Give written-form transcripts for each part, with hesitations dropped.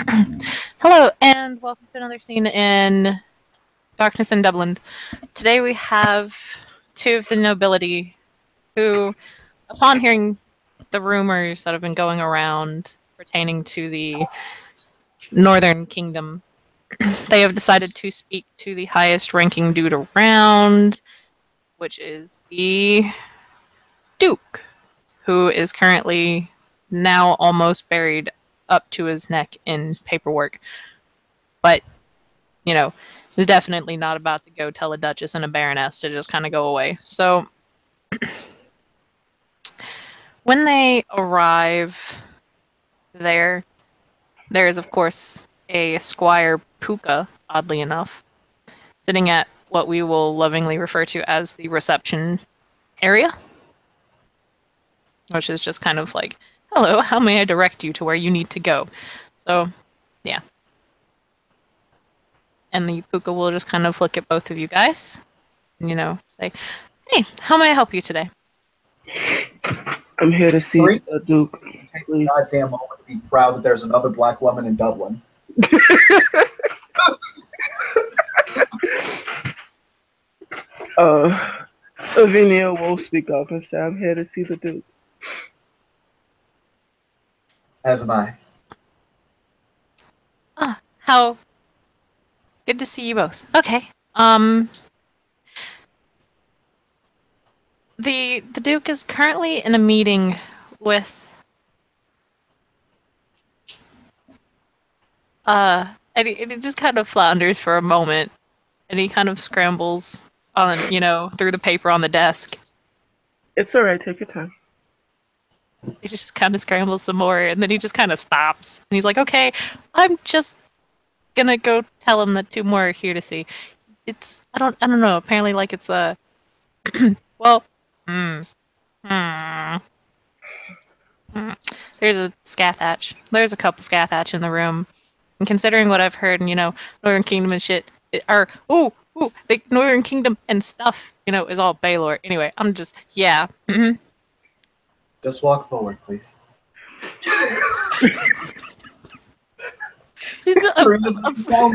Hello, and welcome to another scene in Darkness in Dublin. Today we have two of the nobility who, upon hearing the rumors that have been going around pertaining to the Northern Kingdom, they have decided to speak to the highest ranking dude around, which is the Duke, who is currently now almost buried up to his neck in paperwork. But you know, is definitely not about to go tell a duchess and a baroness to just kind of go away. So when they arrive there, there is, of course, a Squire Puka, oddly enough, sitting at what we will lovingly refer to as the reception area, which is just kind of like, hello, how may I direct you to where you need to go? So, yeah. And the Puka will just kind of look at both of you guys and, say, hey, how may I help you today? I'm here to see the Duke. Take a goddamn moment to be proud that there's another black woman in Dublin. Lavinia will speak up and say, I'm here to see the Duke. As am I. Ah, how good to see you both. Okay. The Duke is currently in a meeting with and he just kind of flounders for a moment, and he kind of scrambles on through the paper on the desk. It's alright, take your time. He just kind of scrambles some more, and then he just kind of stops, and he's like, "Okay, I'm just gonna go tell him that two more are here to see." I don't know. Apparently, like it's well, there's a Scathach. There's a couple Scathach in the room. And considering what I've heard, and Northern Kingdom and shit, the Northern Kingdom and stuff, is all Baylor. Anyway, I'm just Just walk forward, please. Sound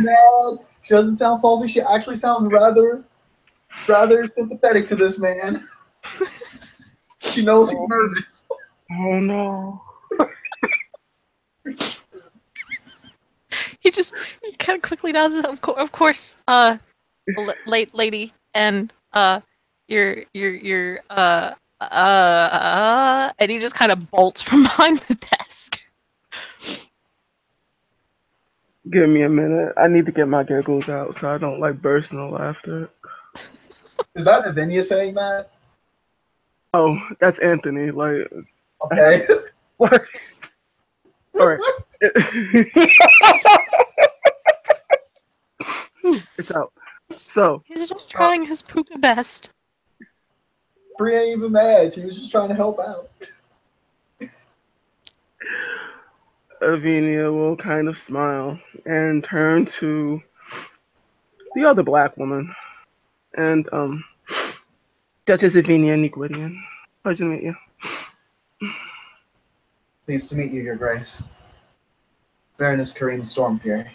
mad. She doesn't sound salty. She actually sounds rather sympathetic to this man. She knows he's nervous. Oh no. He just kind of quickly does it. Of course, late lady, and and he just kind of bolts from behind the desk. Give me a minute. I need to get my giggles out so I don't burst into laughter. Is that Lavinia saying that? Oh, that's Anthony. Okay. What? All right. It's out. So he's just trying his Puka best. Bree ain't even mad. She was just trying to help out. Lavinia will kind of smile and turn to the other black woman. And Duchess Lavinia Niquidian. Pleasure to meet you. Pleased to meet you, Your Grace. Baroness Karine Stormfury.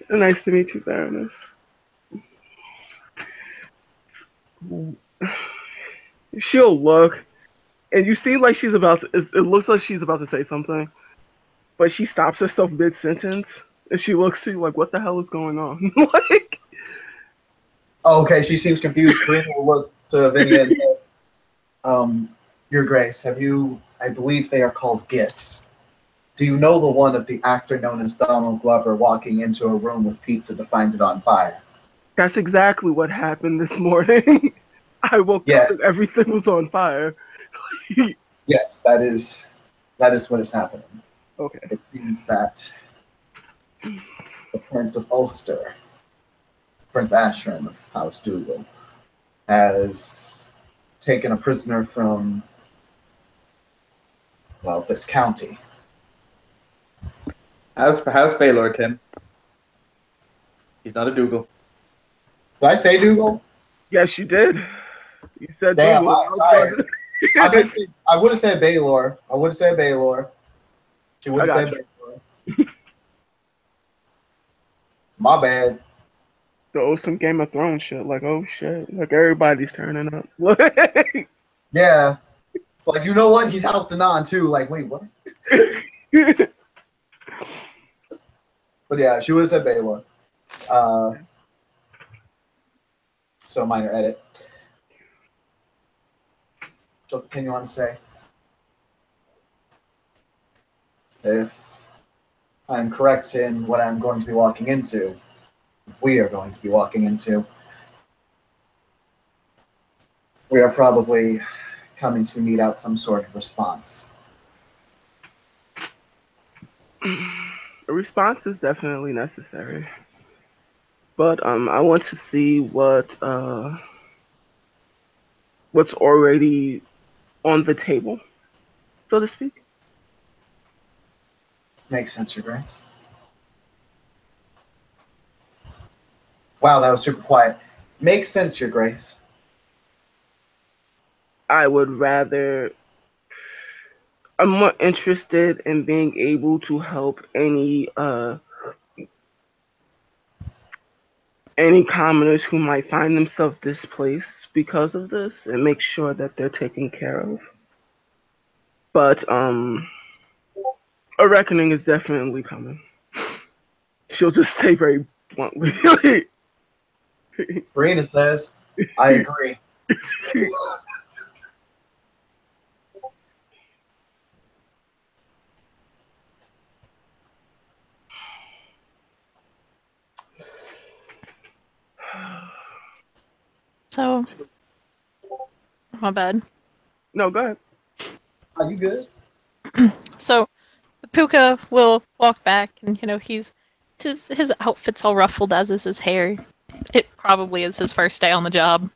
Nice to meet you, Baroness. She'll look, and you see like she's about to, it looks like she's about to say something, but she stops herself mid-sentence, and she looks to you like, what the hell is going on? Oh, okay, she seems confused. Karine will look to Lavinia and say, Your Grace, I believe they are called gifts. Do you know the one of the actor known as Donald Glover walking into a room with pizza to find it on fire? That's exactly what happened this morning. I woke up and everything was on fire. Yes, that is what is happening. Okay. It seems that the Prince of Ulster, Prince Ashran of House Dougal, has taken a prisoner from, this county. House Baylor, Tim. He's not a Dougal. Did I say Dougal? Yes, you did. You said Damn, Dougal. I'm tired. I would have said Baylor. She would I have got said that. My bad. Oh, some Game of Thrones shit. Like, oh shit. Like, everybody's turning up. Yeah. It's like, you know what? He's House Danan too. Like, wait, what? But yeah, she would have said Bayla. So minor edit. She'll continue on to say, if I'm correct in what I'm going to be walking into, we are going to be walking into, we are probably coming to meet out some sort of response. A response is definitely necessary. But I want to see what's already on the table, so to speak. Makes sense, Your Grace. Wow, that was super quiet. Makes sense, Your Grace. I would rather. I'm more interested in being able to help any commoners who might find themselves displaced because of this, and make sure that they're taken care of. But a reckoning is definitely coming. She'll just say very bluntly. Karina says, I agree. So, my bad. No, go ahead. Are you good? So, the Puka will walk back, and his outfit's all ruffled, as is his hair. It probably is his first day on the job,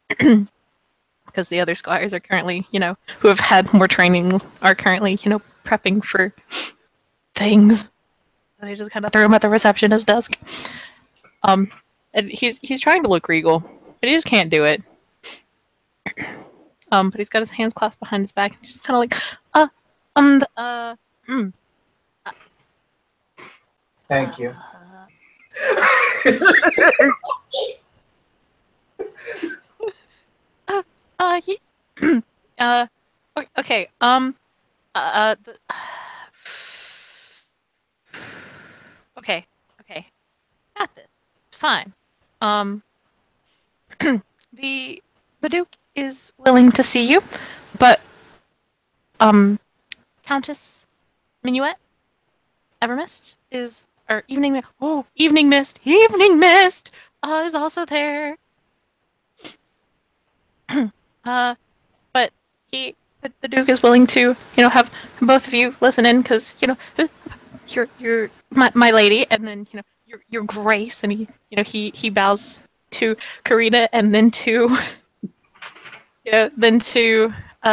because the other squires are currently, who have had more training, are currently, prepping for things. They just kind of throw him at the receptionist desk. And he's trying to look regal, but he just can't do it. But he's got his hands clasped behind his back, and he's just kind of like, Thank you. he, okay, okay, got this. It's fine. The Duke is willing to see you, but Countess Minuet Evermist is or Evening Mist is also there. But the Duke is willing to have both of you listen in because you're my lady, and then your Grace, and he bows to Karina, and then to Avina,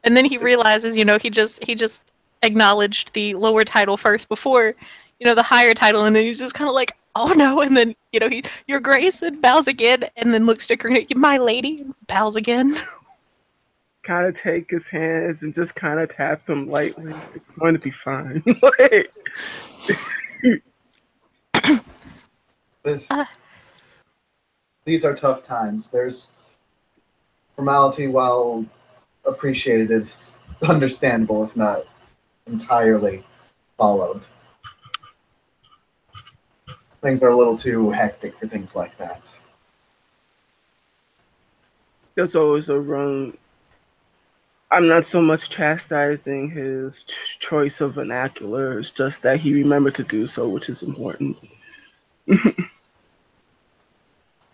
and then he realizes he just acknowledged the lower title first before the higher title, and then he's just kind of like, oh no, and then your Grace, and bows again, and then looks to Karina, my lady, and bows again. Kind of take his hands and just kind of tap him lightly. It's going to be fine. These are tough times. There's formality, while appreciated, is understandable, if not entirely followed. Things are a little too hectic for things like that. There's always a run. I'm not so much chastising his choice of vernacular. It's just that he remembered to do so, which is important. True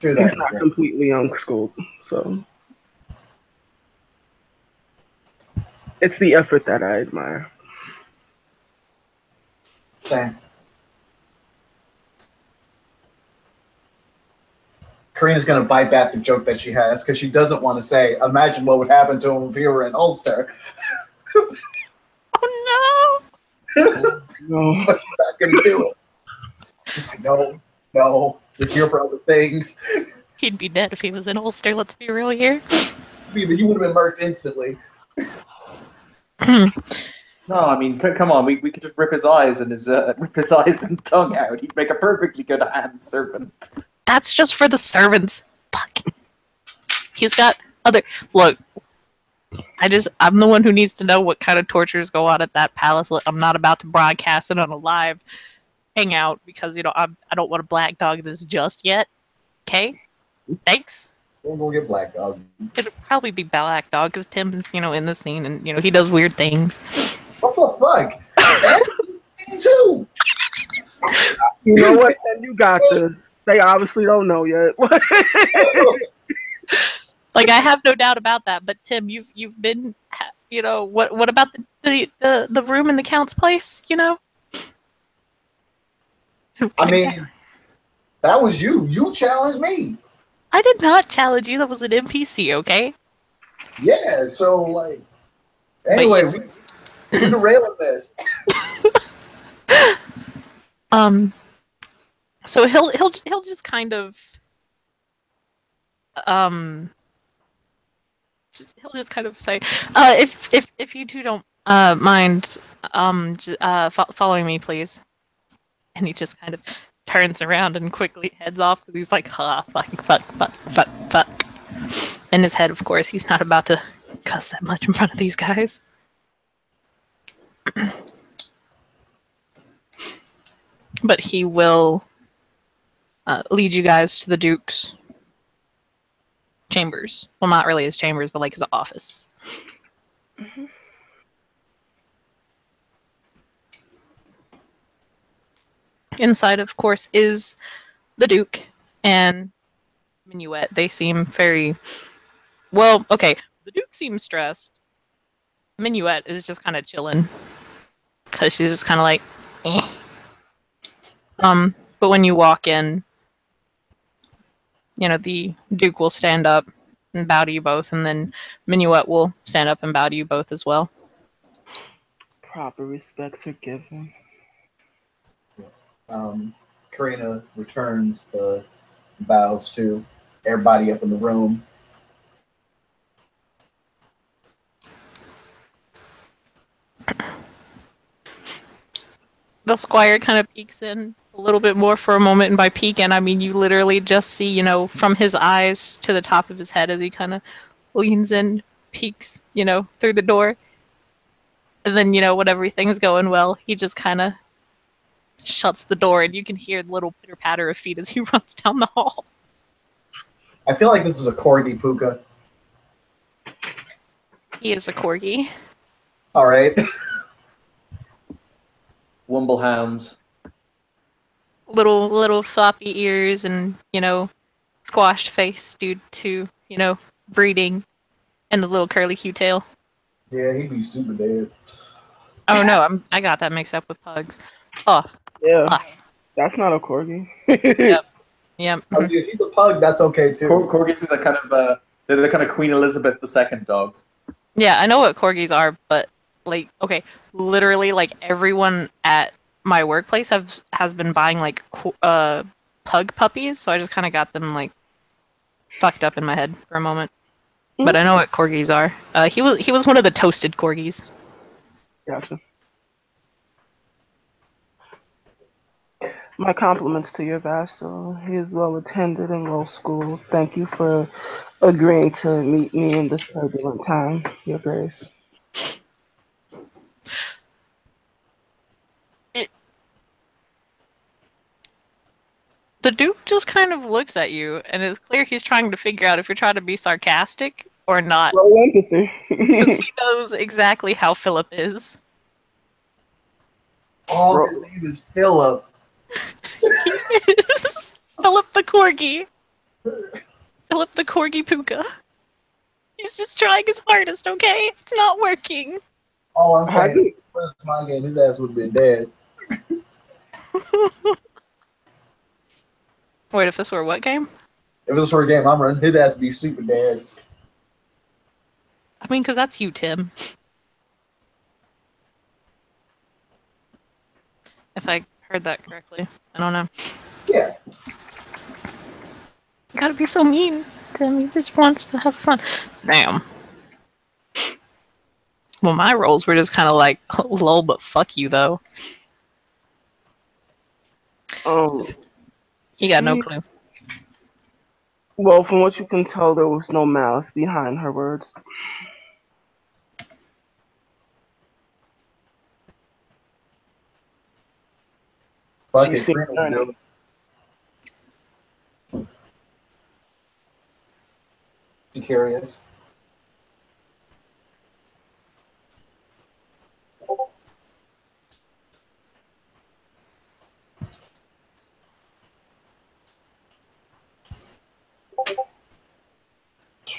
that. He's not completely unschooled, so it's the effort that I admire. Same. Karina's going to bite back the joke that she has because she doesn't want to say, imagine what would happen to him if he were in Ulster. Oh No. But she's not going to do it. She's like, no, you're here for other things. He'd be dead if he was in Ulster, let's be real here. He would have been murked instantly. No, I mean, come on. We could just rip his eyes and tongue out. He'd make a perfectly good hand servant. That's just for the servants. Fuck. He's got other. Look, I'm the one who needs to know what kind of tortures go on at that palace. I'm not about to broadcast it on a live hangout because, I don't want to black dog this just yet. Okay? Thanks. We'll go get Black Dog. It'll probably be black dog because Tim is, in the scene and, he does weird things. What the fuck? That's me too. You know what? Then you got this. They obviously don't know yet. Like, I have no doubt about that. But Tim, you've been, what about the room in the count's place? I mean, that was you. You challenged me. I did not challenge you. That was an NPC, okay? Yeah. So like, anyway, we're derailing this. So he'll just kind of he'll just kind of say, if you two don't mind following me, please. And he just kind of turns around and quickly heads off because he's like, fuck. In his head, of course, he's not about to cuss that much in front of these guys. But he will lead you guys to the Duke's chambers. Well, not really his chambers, but like his office. Mm-hmm. Inside, of course, is the Duke and Minuet. They seem very well. Okay, the Duke seems stressed. Minuet is just kind of chilling because she's just kind of like, eh. But when you walk in, the Duke will stand up and bow to you both, and then Minuet will stand up and bow to you both as well. Proper respects are given. Karina returns the bows to everybody up in the room. The squire kind of peeks in a little bit more for a moment, and by peek in, I mean you literally just see, from his eyes to the top of his head as he kind of leans in, peeks, through the door. And then, when everything's going well, he just kind of shuts the door, and you can hear the little pitter-patter of feet as he runs down the hall. I feel like this is a corgi puka. He is a corgi. All right. Womblehounds. Little floppy ears and, squashed face due to, breeding, and the little curly Q tail. Yeah, he'd be super dead. Oh no, I got that mixed up with pugs. Oh. Yeah. Fuck. That's not a corgi. Yep. I mean, if he's a pug, that's okay too. Corgis are they're the kind of Queen Elizabeth II dogs. Yeah, I know what corgis are, but literally, everyone at my workplace has been buying pug puppies, so I just kind of got them fucked up in my head for a moment. Mm-hmm. But I know what corgis are. He was one of the toasted corgis. Gotcha. My compliments to your vassal. He is well attended and well schooled. Thank you for agreeing to meet me in this turbulent time, Your Grace. The Duke just kind of looks at you, and it's clear he's trying to figure out if you're trying to be sarcastic or not. Well, empathy. Because he knows exactly how Philip is. Oh, his name is Philip. Philip the Corgi. Philip the Corgi Puka. He's just trying his hardest, okay? It's not working. All I'm saying, if it's my game, his ass would have been dead. Wait, if this were what game? If this were a game I'm running, his ass would be super dead. I mean, because that's you, Tim. If I heard that correctly. I don't know. Yeah. You gotta be so mean. Tim, he just wants to have fun. Damn. Well, my rolls were just kind of like, lol, but fuck you, though. He got no clue. Well, from what you can tell, there was no malice behind her words. Fuck She it, seemed Karina will do it. You curious?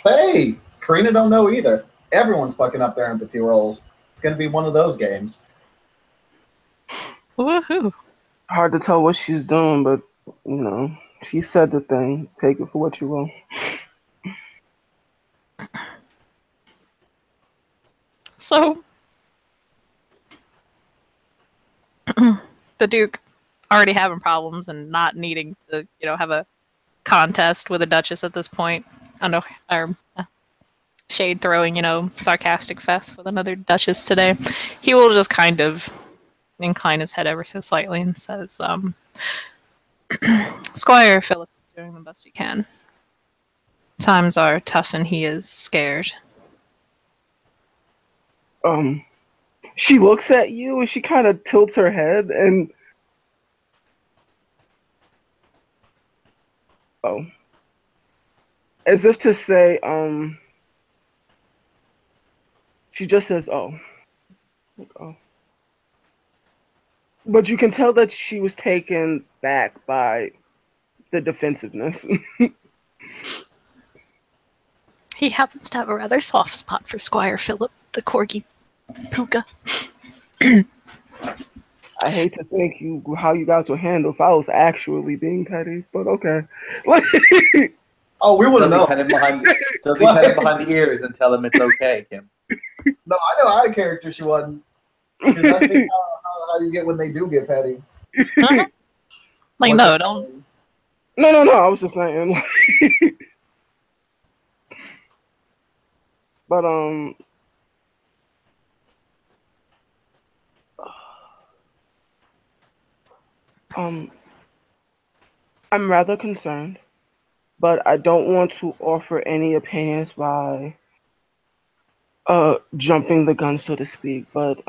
Hey, Karina don't know either. Everyone's fucking up their empathy rolls. It's gonna be one of those games. Woohoo! Hard to tell what she's doing, but she said the thing. Take it for what you will. So, the Duke already having problems and not needing to, have a contest with a Duchess at this point. I know, or shade throwing, sarcastic fest with another Duchess today. He will just kind of incline his head ever so slightly and says, Squire Philip is doing the best he can. Times are tough and he is scared. She looks at you and she kind of tilts her head and as if to say, she just says, oh. But you can tell that she was taken back by the defensiveness. He happens to have a rather soft spot for Squire Philip, the corgi puka. I hate to think how you guys would handle if I was actually being petty, but okay. Oh, we wouldn't know. Does he pet him behind the ears and tell him it's okay, Kim? No, I know how to character she wasn't. Because I see how you get when they do get petty. Like, no, don't. No. I was just saying. But I'm rather concerned, but I don't want to offer any opinions by jumping the gun, so to speak. But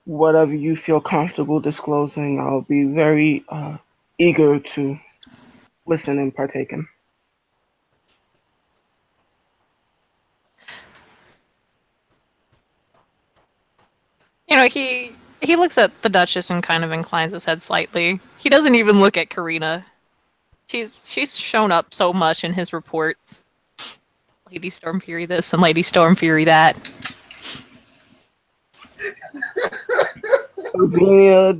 whatever you feel comfortable disclosing, I'll be very eager to listen and partake in. He looks at the Duchess and kind of inclines his head slightly. He doesn't even look at Karina. She's shown up so much in his reports. Lady Stormfury this and Lady Stormfury that. Virginia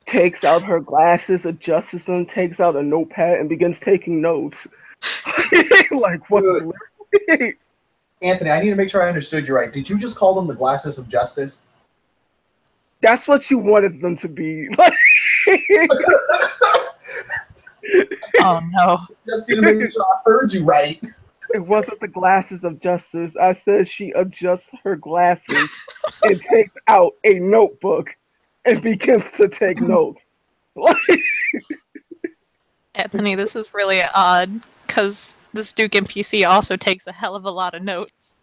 takes out her glasses, adjusts them, takes out a notepad, and begins taking notes. Like, what? Anthony, I need to make sure I understood you right. Did you just call them the glasses of justice? That's what you wanted them to be. Oh no. Just need to make sure I heard you right. It wasn't the glasses of justice. I said she adjusts her glasses and takes out a notebook and begins to take notes. Anthony, this is really odd, because this Duke NPC also takes a hell of a lot of notes.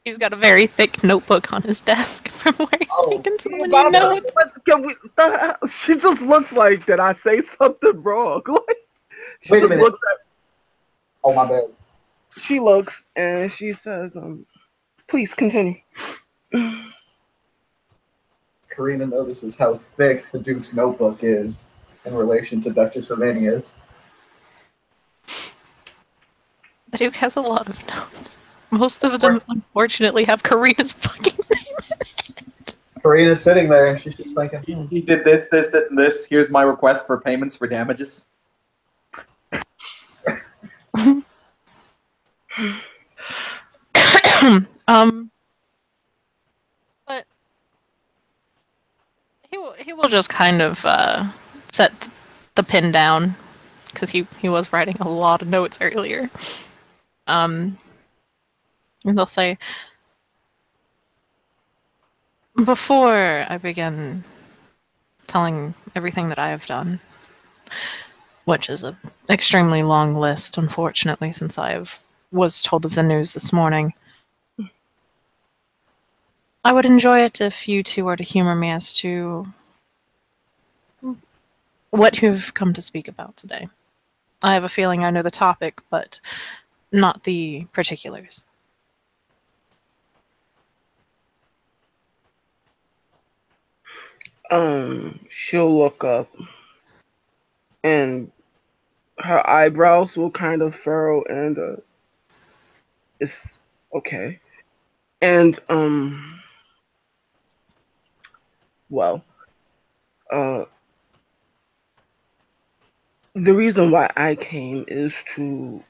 He's got a very thick notebook on his desk from where he's taking so many notes. She just looks like, did I say something wrong? Wait a minute. Oh, my bad. She looks and she says, please continue. Karina notices how thick the Duke's notebook is in relation to Duchess Avenia's. The Duke has a lot of notes. Most of them, unfortunately, have Karina's fucking name in it. Karina's sitting there and she's just thinking, He did this, and this. Here's my request for payments for damages. But he will just kind of set the pin down, because he was writing a lot of notes earlier. And they'll say, Before I begin telling everything that I have done, which is an extremely long list, unfortunately, since was told of the news this morning, I would enjoy it if you two were to humor me as to what you've come to speak about today. I have a feeling I know the topic, but not the particulars. She'll look up, and her eyebrows will kind of furrow, and it's okay. And well, uh, the reason why I came is to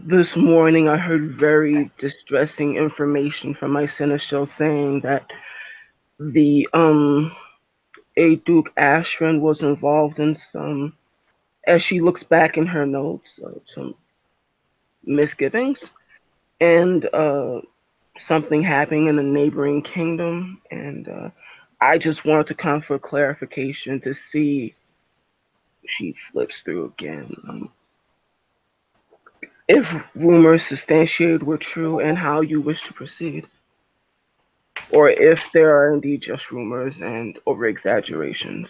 this morning I heard very distressing information from my seneschal saying that the a Duke Ashran was involved in some, as she looks back in her notes, some misgivings, and something happening in a neighboring kingdom, and I just wanted to come for clarification to see. She flips through again. If rumors substantiated were true, and how you wish to proceed, or if there are indeed just rumors and over exaggerations.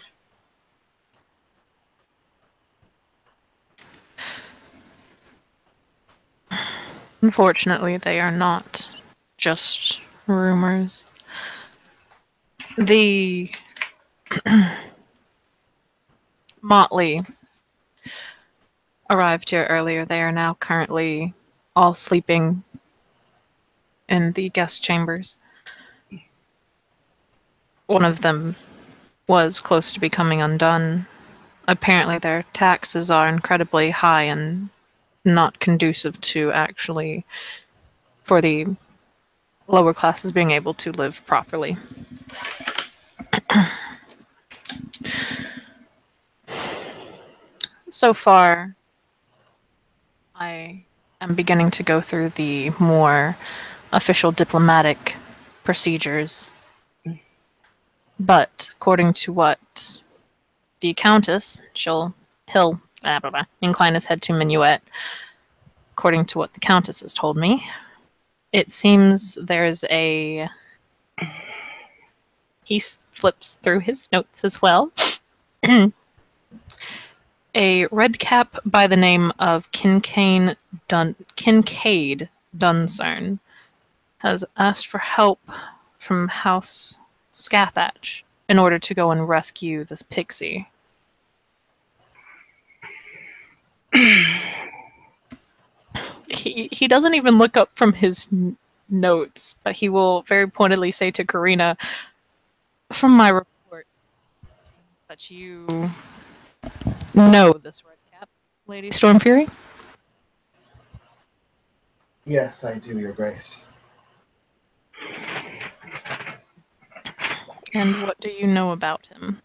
Unfortunately, they are not just rumors. The Motley arrived here earlier. They are now currently all sleeping in the guest chambers. One of them was close to becoming undone. Apparently, their taxes are incredibly high and not conducive to actually for the lower classes being able to live properly. So far, I am beginning to go through the more official diplomatic procedures. But according to what the Countess, he'll incline his head to Minuet. According to what the Countess has told me, it seems there's a. He flips through his notes as well. A red cap by the name of Kincaid Duncern has asked for help from House Scathach in order to go and rescue this pixie. He doesn't even look up from his notes, but he will very pointedly say to Karina, "From my reports, it seems that you know this red cap, Lady Stormfury." Yes, I do, Your Grace. And what do you know about him?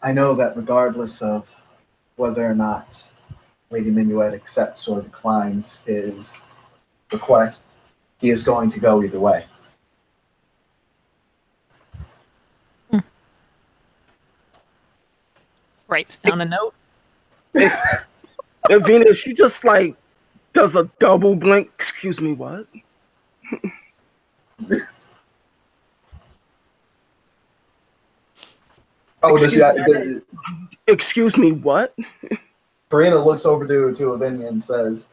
I know that regardless of whether or not Lady Minuet accepts or declines his request, he is going to go either way. Writes down a note. Avina, she just like does a double blink. Excuse me, what? Oh, does she? Excuse me, what? Karina looks over to Avinia and says,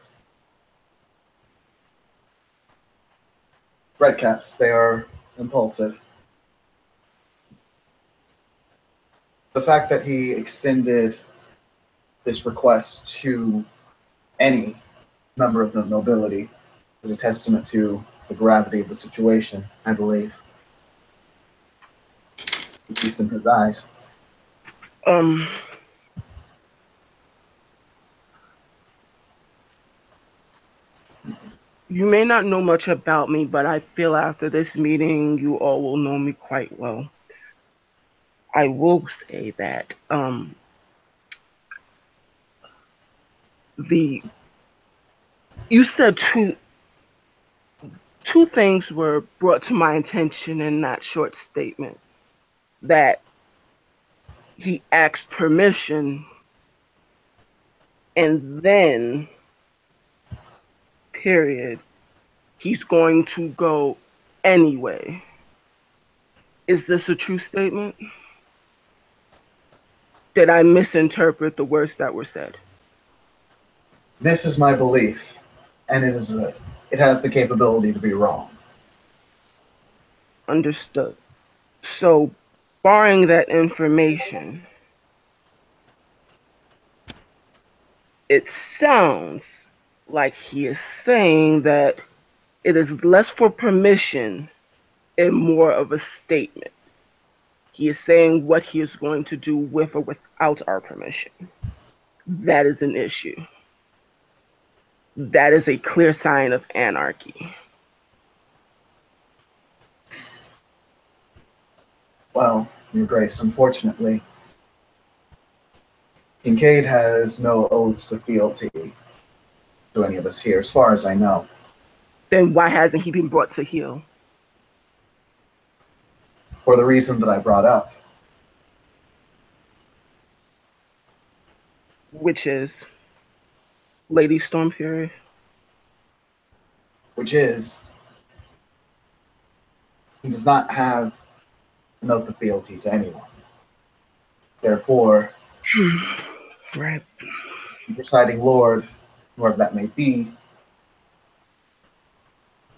"Redcaps, they are impulsive. The fact that he extended this request to any member of the nobility is a testament to the gravity of the situation, I believe. At least in his eyes." Um, you may not know much about me, but I feel after this meeting, you all will know me quite well. I will say that the you said two. two things were brought to my attention in that short statement. That he asked permission and then, period, he's going to go anyway. Is this a true statement? Did I misinterpret the words that were said? This is my belief, and it has the capability to be wrong. Understood. So, barring that information, it sounds like he is saying that it is less for permission and more of a statement. He is saying what he is going to do with or without our permission. That is an issue. That is a clear sign of anarchy. Well, Your Grace, unfortunately, Kincaid has no oaths of fealty to any of us here, as far as I know. Then why hasn't he been brought to heel? For the reason that I brought up. Which is Lady Stormfury. Which is, he does not have an oath of fealty to anyone. Therefore, Right. the presiding lord, whoever that may be,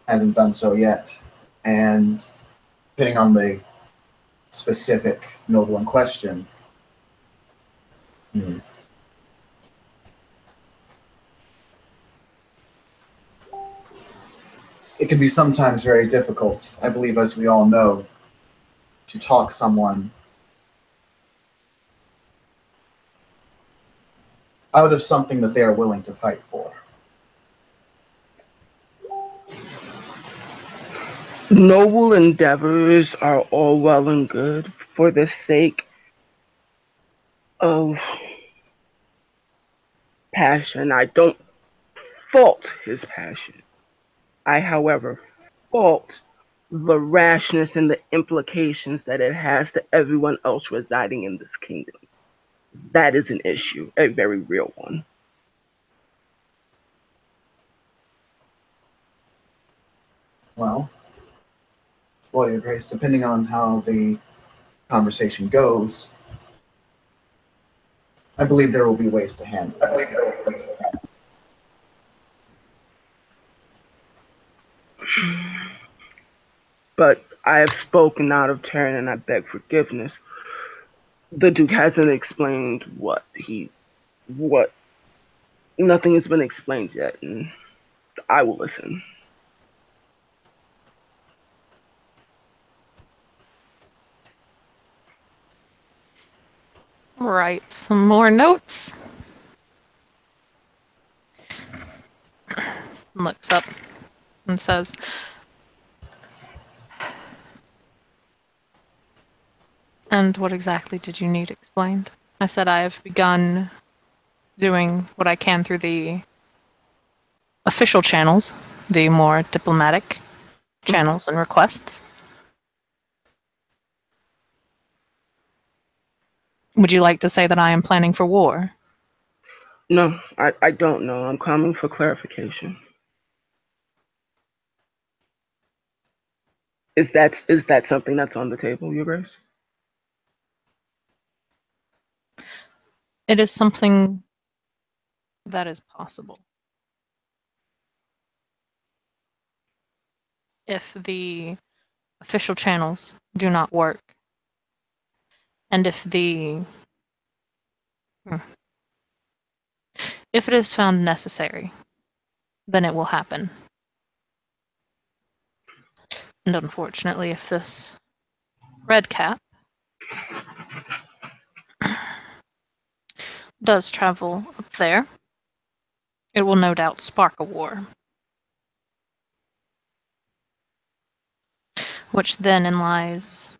hasn't done so yet. And depending on the specific noble in question, it can be sometimes very difficult, I believe, as we all know, to talk someone out of something that they are willing to fight for. Noble endeavors are all well and good for the sake of passion. I don't fault his passion. I, however, fault the rashness and the implications that it has to everyone else residing in this kingdom. That is an issue, a very real one. Well, Your Grace, depending on how the conversation goes, I believe there will be ways to handle it. But I have spoken out of turn and I beg forgiveness. The Duke hasn't explained what. Nothing has been explained yet, and I will listen. Write some more notes. Looks up and says, "And what exactly did you need explained?" I said, "I have begun doing what I can through the official channels, the more diplomatic channels and requests. Would you like to say that I am planning for war?" No, I don't know. I'm coming for clarification. Is that something that's on the table, Your Grace? It is something that is possible. If the official channels do not work, and if it is found necessary, then it will happen. And unfortunately, if this red cap does travel up there, it will no doubt spark a war. Which then lies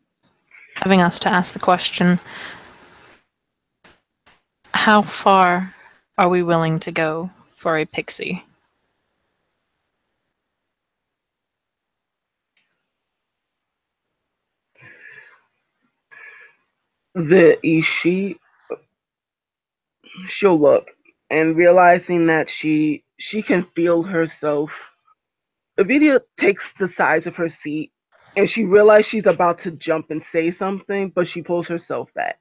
having us to ask the question, how far are we willing to go for a pixie? the Ishi, she'll look, and realizing that she can feel herself. Avidia takes the sides of her seat, and she realizes she's about to jump and say something, but she pulls herself back.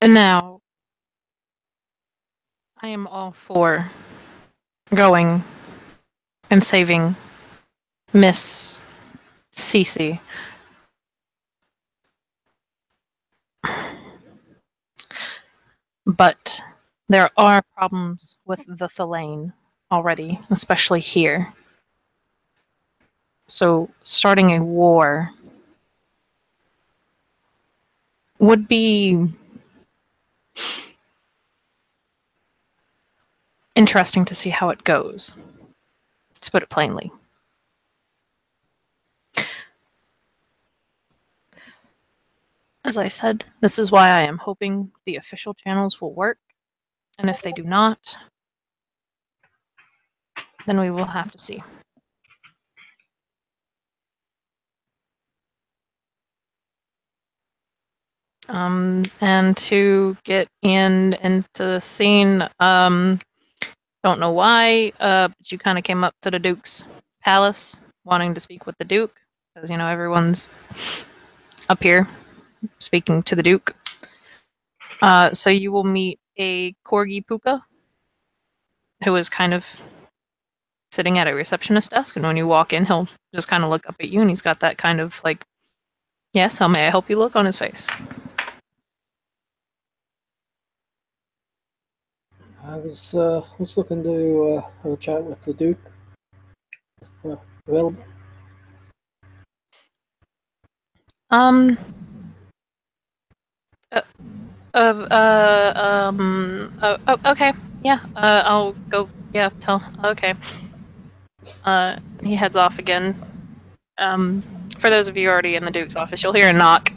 And now, I am all for going and saving Miss Cece. But there are problems with the Thelane already, especially here. So starting a war would be interesting to see how it goes, to put it plainly. As I said, this is why I am hoping the official channels will work, and if they do not, then we will have to see. And to get into the scene, don't know why, but you kind of came up to the Duke's palace wanting to speak with the Duke, because, you know, everyone's up here speaking to the Duke. So you will meet a Corgi Puka, who is kind of sitting at a receptionist desk, and when you walk in, he'll just kind of look up at you, and he's got that kind of like, yes, how may I help you look on his face. I was looking to have a chat with the Duke. Available? Oh, okay. Yeah, I'll go, yeah, tell, okay. He heads off again. For those of you already in the Duke's office, you'll hear a knock.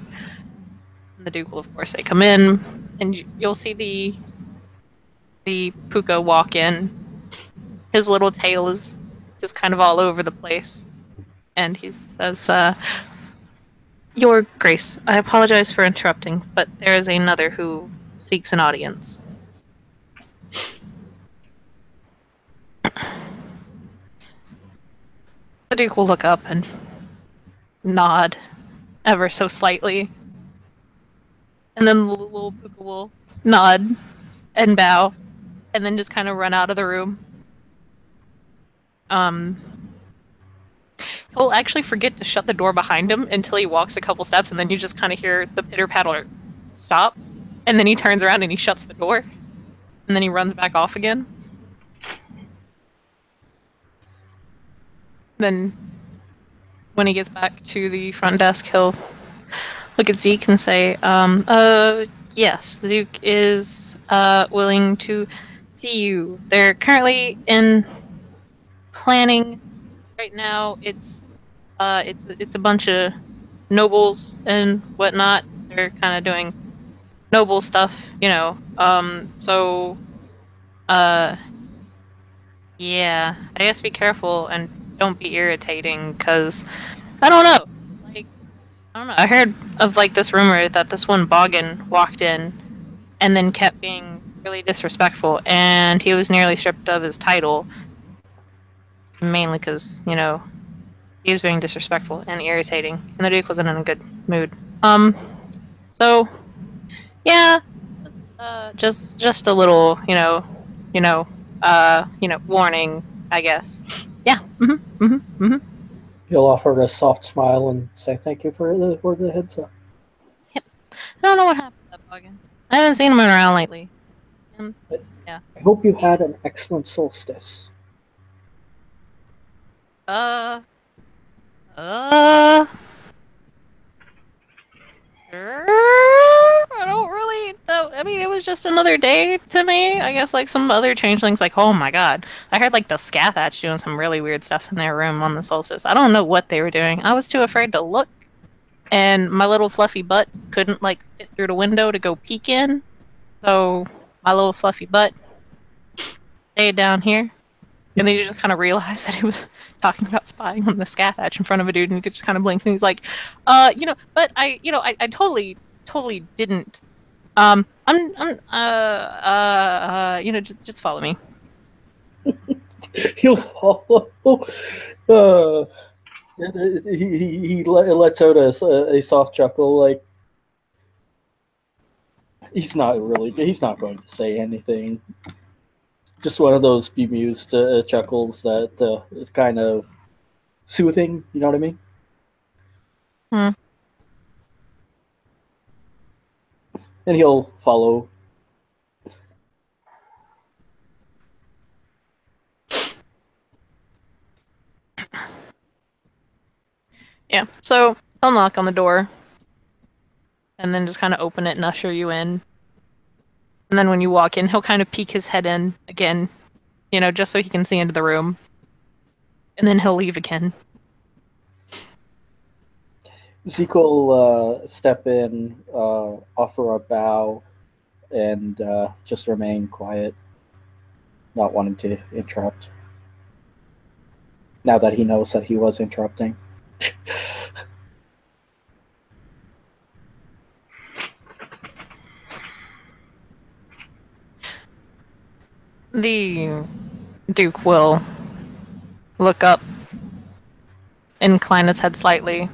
And the Duke will, of course, say, come in, and you'll see the Puka walk in. His little tail is just kind of all over the place. And he says, Your Grace, I apologize for interrupting, but there is another who seeks an audience. The Duke will look up and nod ever so slightly. And then the little Puka will nod and bow, and then just kind of run out of the room. He'll actually forget to shut the door behind him until he walks a couple steps, and then you just kind of hear the pitter-patter stop, and then he turns around and he shuts the door, and then he runs back off again. Then, when he gets back to the front desk, he'll look at Zeke and say, yes, the Duke is willing to see you. They're currently in planning right now. It's a bunch of nobles and whatnot. They're kind of doing noble stuff, you know. Yeah, I guess be careful and don't be irritating, because I don't know. Like, I don't know. I heard of like this rumor that this one Boggin walked in and then kept being really disrespectful, and he was nearly stripped of his title, mainly because, you know, he was being disrespectful and irritating, and the Duke wasn't in a good mood. So yeah, just a little, warning, I guess. Yeah. He'll offer a soft smile and say thank you for the heads up. Yep. I don't know what happened to that Boggin. I haven't seen him around lately. Yeah. I hope you had an excellent solstice. I don't really. I mean, it was just another day to me. I guess like some other changelings, like, oh my god, I heard like the Scathach doing some really weird stuff in their room on the solstice. I don't know what they were doing. I was too afraid to look, and my little fluffy butt couldn't like fit through the window to go peek in. So my little fluffy butt stayed down here, and then you just kind of realized that it was talking about spying on the scath hatch in front of a dude, and he just kind of blinks, and he's like, but I totally didn't. Just follow me. He'll follow. He lets out a soft chuckle, like he's not going to say anything. Just one of those bemused chuckles that is kind of soothing. You know what I mean? Hmm. And he'll follow. Yeah. So he'll knock on the door, and then just kind of open it and usher you in. And then when you walk in, he'll kind of peek his head in again, just so he can see into the room. And then he'll leave again. Zeke will step in, offer a bow, and just remain quiet, not wanting to interrupt. Now that he knows that he was interrupting. The Duke will look up, incline his head slightly,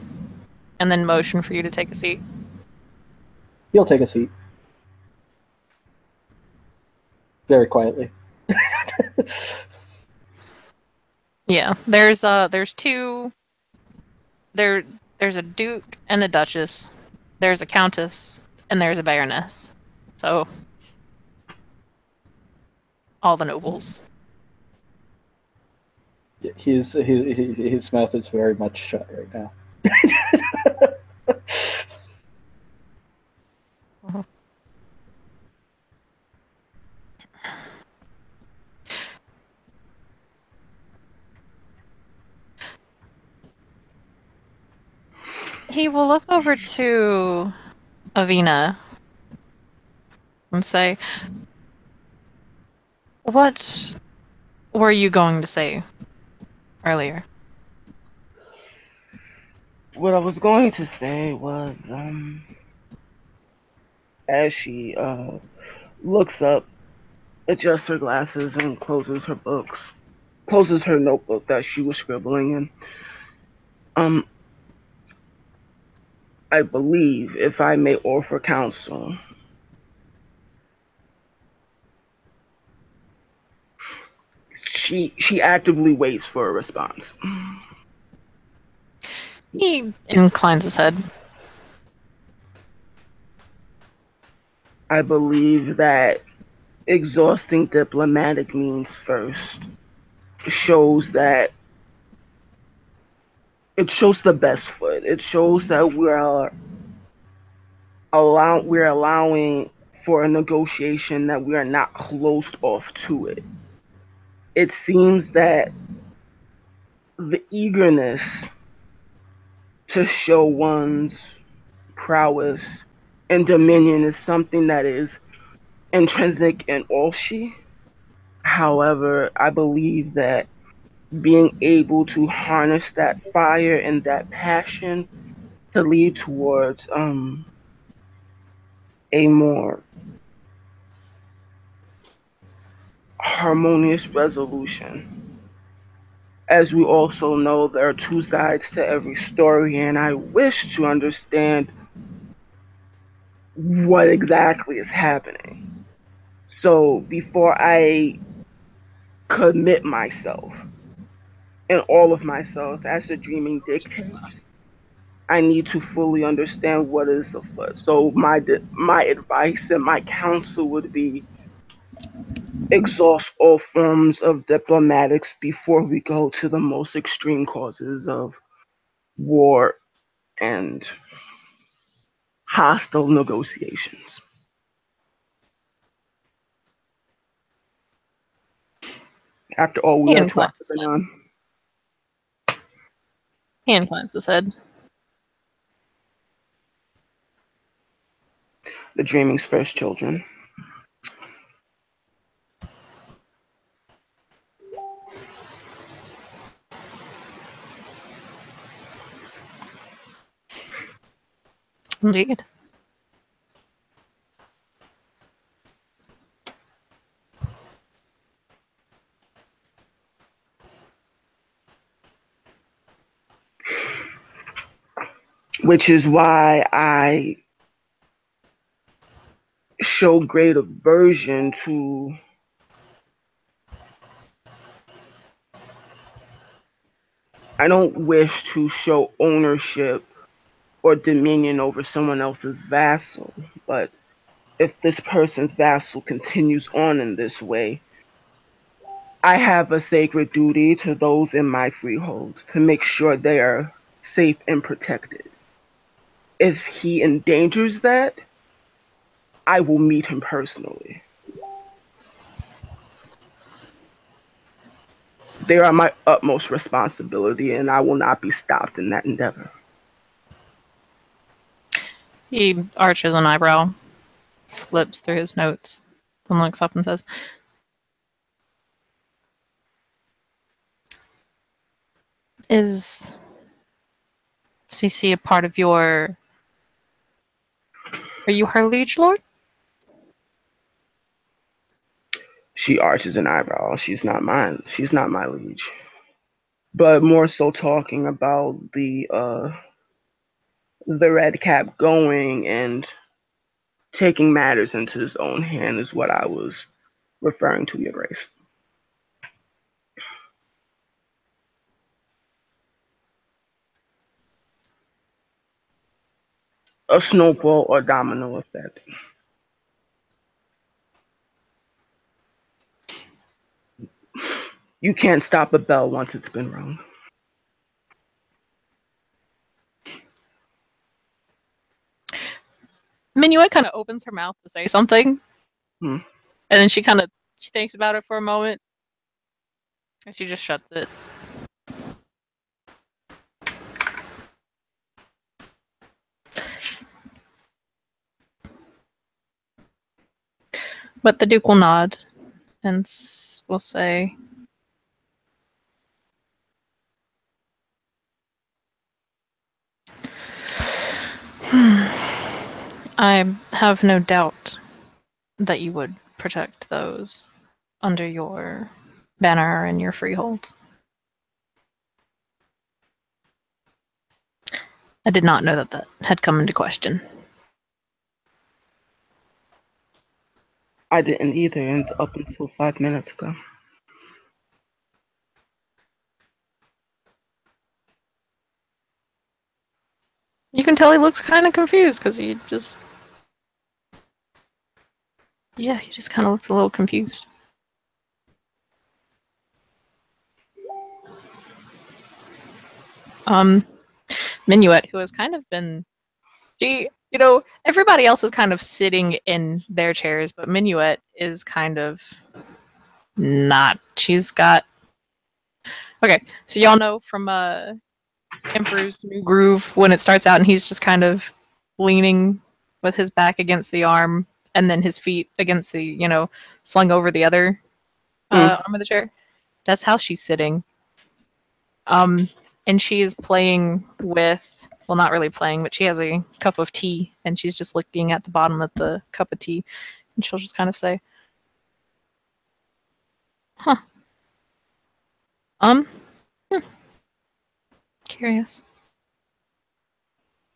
and then motion for you to take a seat. He'll take a seat. Very quietly. Yeah, there's two. There's a duke and a duchess. There's a countess and there's a baroness. So all the nobles. His mouth is very much shut right now. He will look over to Avina and say, "What were you going to say earlier?" What I was going to say was, as she looks up, adjusts her glasses, and closes her notebook that she was scribbling in. I believe, if I may offer counsel, she actively waits for a response. He inclines his head. I believe that exhausting diplomatic means first shows that it shows the best foot. It shows that we're allowing for a negotiation, that we are not closed off to it. It seems that the eagerness to show one's prowess and dominion is something that is intrinsic in all she. However, I believe that being able to harness that fire and that passion to lead towards a more harmonious resolution. As we also know, there are two sides to every story, and I wish to understand what exactly is happening. So before I commit myself and all of myself as the dreaming dictates, I need to fully understand what is afoot. So my advice and my counsel would be exhaust all forms of diplomatics before we go to the most extreme causes of war and hostile negotiations. After all, we He are inclines his head. on He inclines his head. the dreaming's first children. Indeed. Which is why I show great aversion to I don't wish to show ownership or dominion over someone else's vassal, but if this person's vassal continues on in this way, I have a sacred duty to those in my freehold to make sure they are safe and protected. If he endangers that, I will meet him personally. They are my utmost responsibility, and I will not be stopped in that endeavor. He arches an eyebrow, flips through his notes, then looks up and says, "Is CC a part of your... Are you her liege lord?" She arches an eyebrow. She's not mine. She's not my liege. But more so talking about the red cap going and taking matters into his own hand is what I was referring to, Your Grace. A snowball or domino effect. You can't stop a bell once it's been rung. Minuet kind of opens her mouth to say something, Hmm. and then she thinks about it for a moment, and she just shuts it. But the Duke will nod and will say, "I have no doubt that you would protect those under your banner and your freehold. I did not know that that had come into question." I didn't either, and up until 5 minutes ago. You can tell he looks kind of confused because he just kind of looks a little confused. Minuet, who has kind of been, everybody else is kind of sitting in their chairs, but Minuet is kind of not. She's got, okay, so y'all know from Emperor's New Groove when it starts out and he's just kind of leaning with his back against the arm and then his feet against the, slung over the other arm of the chair. That's how she's sitting. And she is playing with, well, not really playing, but she has a cup of tea and she's just looking at the bottom of the cup of tea and she'll just kind of say, "Huh. Hmm. Curious.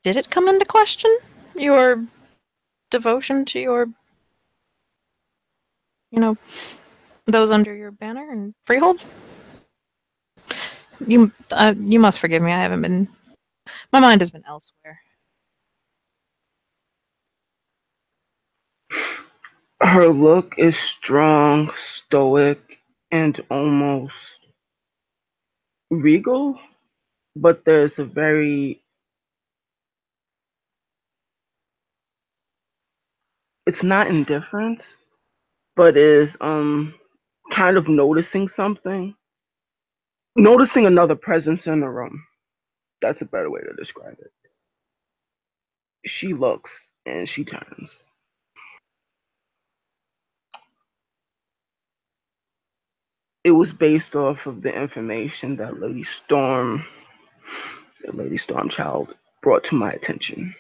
Did it come into question? Your devotion to your, those under your banner and freehold? You must forgive me. I haven't been. My mind has been elsewhere." Her look is strong, stoic, and almost regal, but there's a very it's not indifference, but is kind of noticing something. Noticing another presence in the room. That's a better way to describe it. She looks and she turns. It was based off of the information that Lady Stormchild brought to my attention.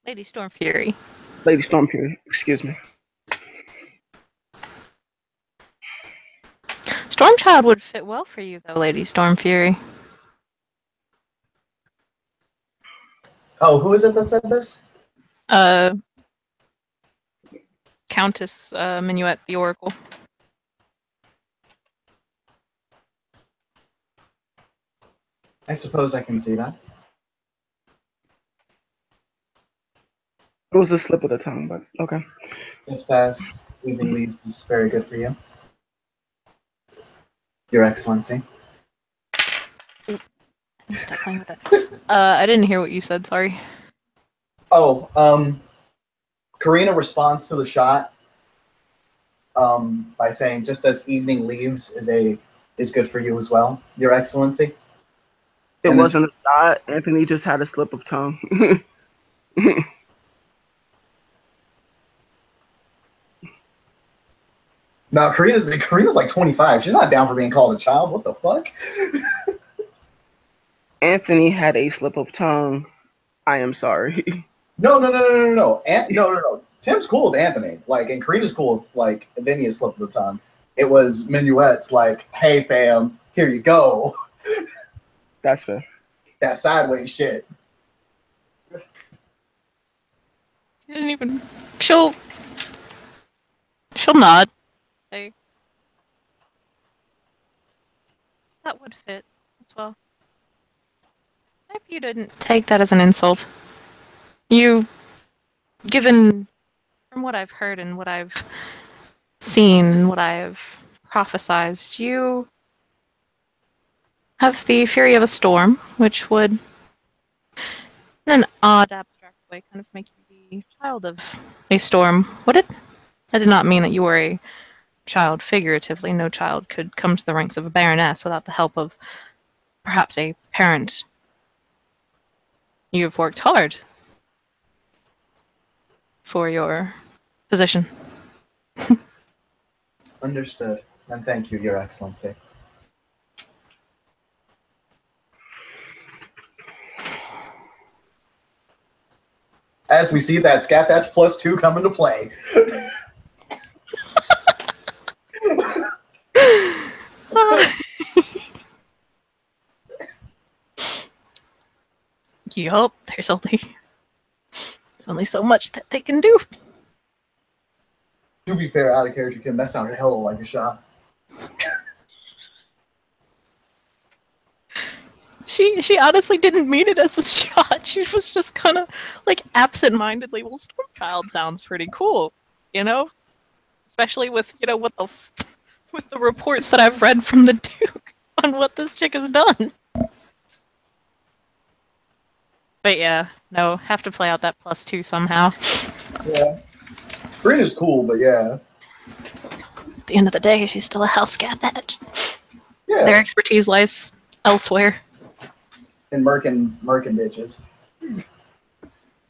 Lady Stormfury. Lady Stormfury, excuse me. Stormchild would fit well for you, though, Lady Stormfury. Oh, who is it that said this? Countess Minuet the Oracle. I suppose I can see that. It was a slip of the tongue, but okay. Just as Evening Leaves is very good for you. Your Excellency. Stop playing with it. I didn't hear what you said, sorry. Oh, Karina responds to the shot by saying, just as Evening Leaves is good for you as well, Your Excellency. It And wasn't a shot. Anthony just had a slip of tongue. No, Karina's like 25. She's not down for being called a child. What the fuck? Anthony had a slip of tongue. I am sorry. No. No. Tim's cool with Anthony. Like, and Karina's cool with, like, Vinny's slip of the tongue. It was Minuet's like, hey, fam, here you go. That's fair. That sideways shit. She didn't even... She'll nod. Hey. That would fit as well. I hope you didn't take that as an insult. You... Given... From what I've heard and what I've seen and what I have prophesized, you have the fury of a storm, which would, in an odd, abstract way, kind of make you the child of a storm, would it? I did not mean that you were a child figuratively. No child could come to the ranks of a baroness without the help of perhaps a parent. You have worked hard for your position. Understood. And thank you, Your Excellency. As we see that Scat Thatch +2 come into play. Yup, there's only so much that they can do. To be fair, out of character, Kim, that sounded hella like a shot. She honestly didn't mean it as a shot. She was just kind of like absent-mindedly. Well, Stormchild sounds pretty cool, you know, especially with with the reports that I've read from the Duke on what this chick has done. But yeah, no, have to play out that +2 somehow. Yeah. Green is cool, but yeah. At the end of the day, she's still a house cat. That Yeah. their expertise lies elsewhere. And murking bitches.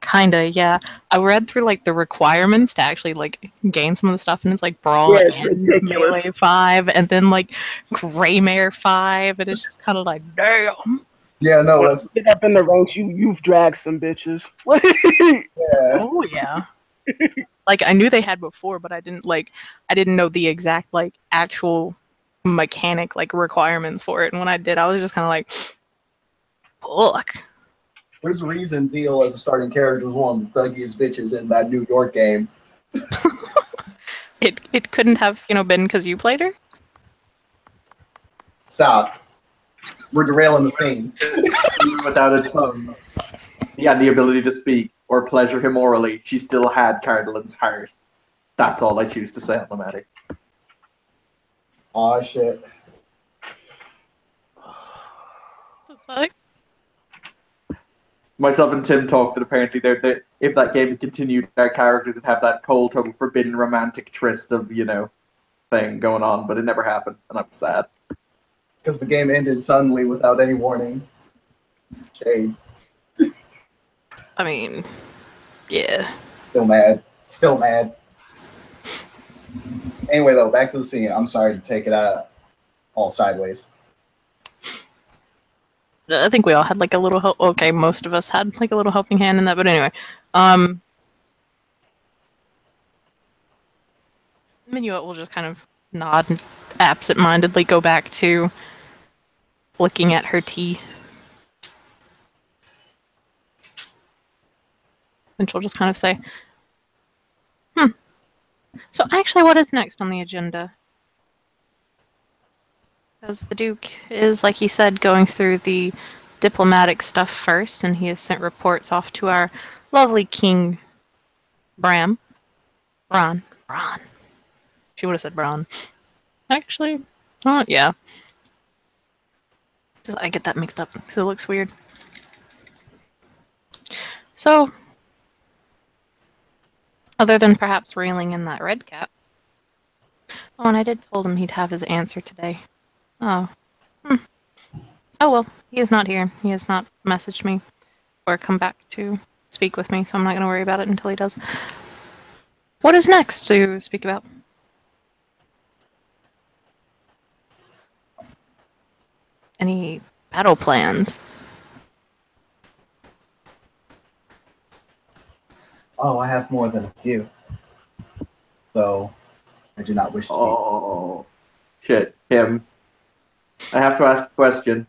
Kinda, yeah. I read through like the requirements to actually like gain some of the stuff, and it's like Brawl Yeah, it's and ridiculous. Melee 5, and then like Greymare 5, and it's just kind of like, damn. Yeah, no, that's Get up in the ranks, you've dragged some bitches. yeah. Oh yeah. Like I knew they had before, but I didn't know the exact like actual mechanic like requirements for it. And when I did, I was just kind of like, fuck. There's a reason Zeal as a starting character was one of the thuggiest bitches in that New York game. It couldn't have been because you played her. Stop. We're derailing the scene. Even without a tongue, he had the ability to speak or pleasure him orally. She still had Cardolin's heart. That's all I choose to say on the matter. Aw, shit. The fuck? Myself and Tim talked that apparently if that game had continued, our characters would have that cold, total, forbidden romantic tryst of, thing going on, but it never happened, and I'm sad. Because the game ended suddenly without any warning. Shade. I mean, yeah. Still mad. Still mad. Anyway, though, back to the scene. I'm sorry to take it out all sideways. I think we all had like a little help. Okay, most of us had like a little helping hand in that. But anyway, Minuet will just kind of nod and absent-mindedly go back to looking at her tea. And she'll just kind of say, So actually, what is next on the agenda? Because the Duke is, like he said, going through the diplomatic stuff first, and he has sent reports off to our lovely King Bran. She would have said Bran. Actually, oh yeah. I get that mixed up because it looks weird. So, other than perhaps railing in that red cap. Oh, and I did told him he'd have his answer today. Oh. Oh well, he is not here. He has not messaged me or come back to speak with me, so I'm not going to worry about it until he does. What is next to speak about? Any battle plans? Oh, I have more than a few. Though I do not wish to Oh, shit, him. I have to ask a question.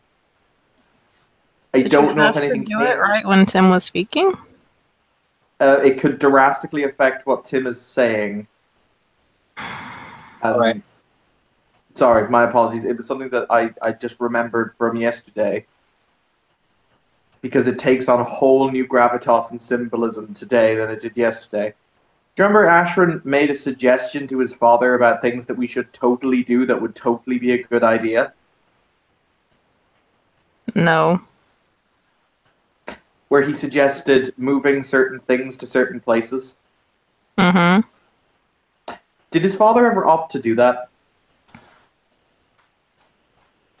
I Did don't you know have if anything to do came. it right when Tim was speaking? It could drastically affect what Tim is saying. Right. Sorry, my apologies. It was something that I just remembered from yesterday. Because it takes on a whole new gravitas and symbolism today than it did yesterday. Do you remember Ashran made a suggestion to his father about things that we should totally do that would totally be a good idea? No. Where he suggested moving certain things to certain places. Mm-hmm. Did his father ever opt to do that?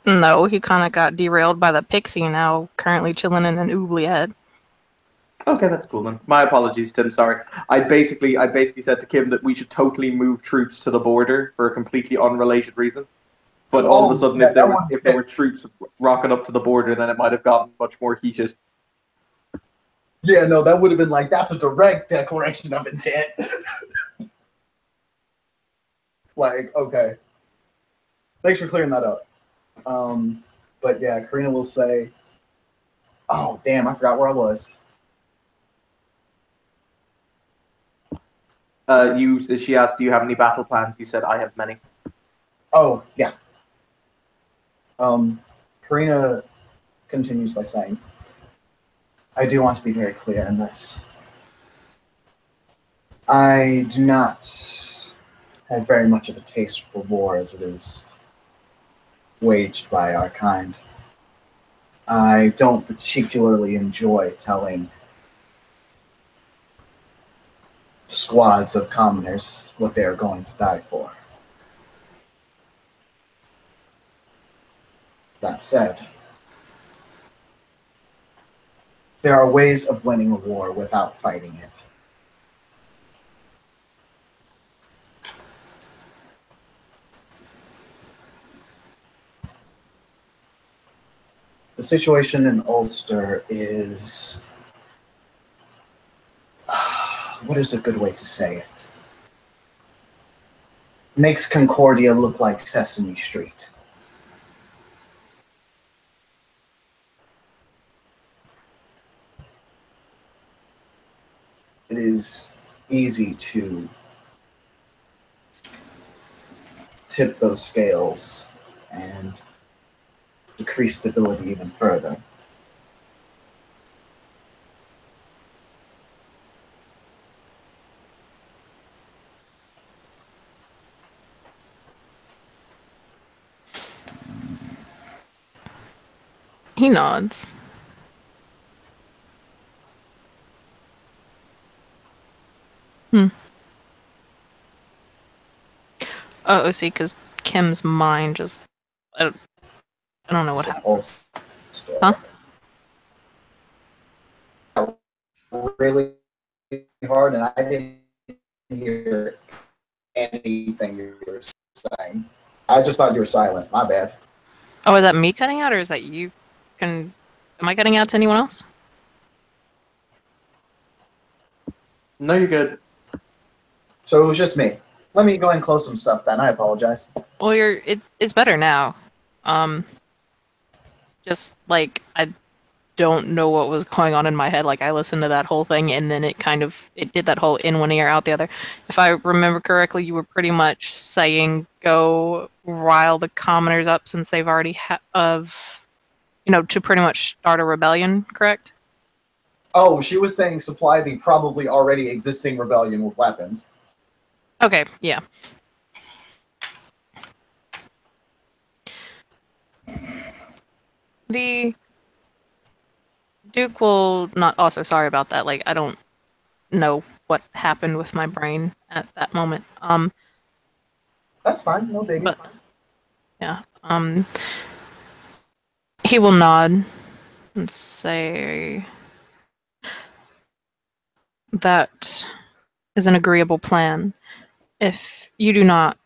No, he kind of got derailed by the pixie, now currently chilling in an oubliette. Okay, that's cool then. My apologies, Tim. Sorry. I basically said to Kim that we should totally move troops to the border for a completely unrelated reason. But all of a sudden, if there were troops rocking up to the border, then it might have gotten much more heated. Yeah, no, that would have been like, that's a direct declaration of intent. Like, okay. Thanks for clearing that up. But yeah, Karina will say, oh, damn, I forgot where I was. She asked, do you have any battle plans? You said, I have many. Oh, yeah. Karina continues by saying, I do want to be very clear in this. I do not have very much of a taste for war as it is waged by our kind. I don't particularly enjoy telling squads of commoners what they are going to die for. That said, there are ways of winning a war without fighting it. The situation in Ulster is... what is a good way to say it? Makes Concordia look like Sesame Street. It is easy to tip those scales and decrease stability even further. He nods. Oh, see, because Kim's mind just... I don't know what happened. Huh? Really hard, and I didn't hear anything you were saying. I just thought you were silent. My bad. Oh, is that me cutting out, or is that you? Am I cutting out to anyone else? No, you're good. So it was just me. Let me go ahead and close some stuff then. I apologize. Well, it's better now. Um, just like I don't know what was going on in my head. Like I listened to that whole thing, and then it did that whole in one ear out the other. If I remember correctly, you were pretty much saying go rile the commoners up since they've already to pretty much start a rebellion. Correct? Oh, she was saying supply the probably already existing rebellion with weapons. Okay, yeah. The Duke will not. Also, sorry about that. Like I don't know what happened with my brain at that moment. That's fine, no biggie. But yeah. He will nod and say that is an agreeable plan. If you do not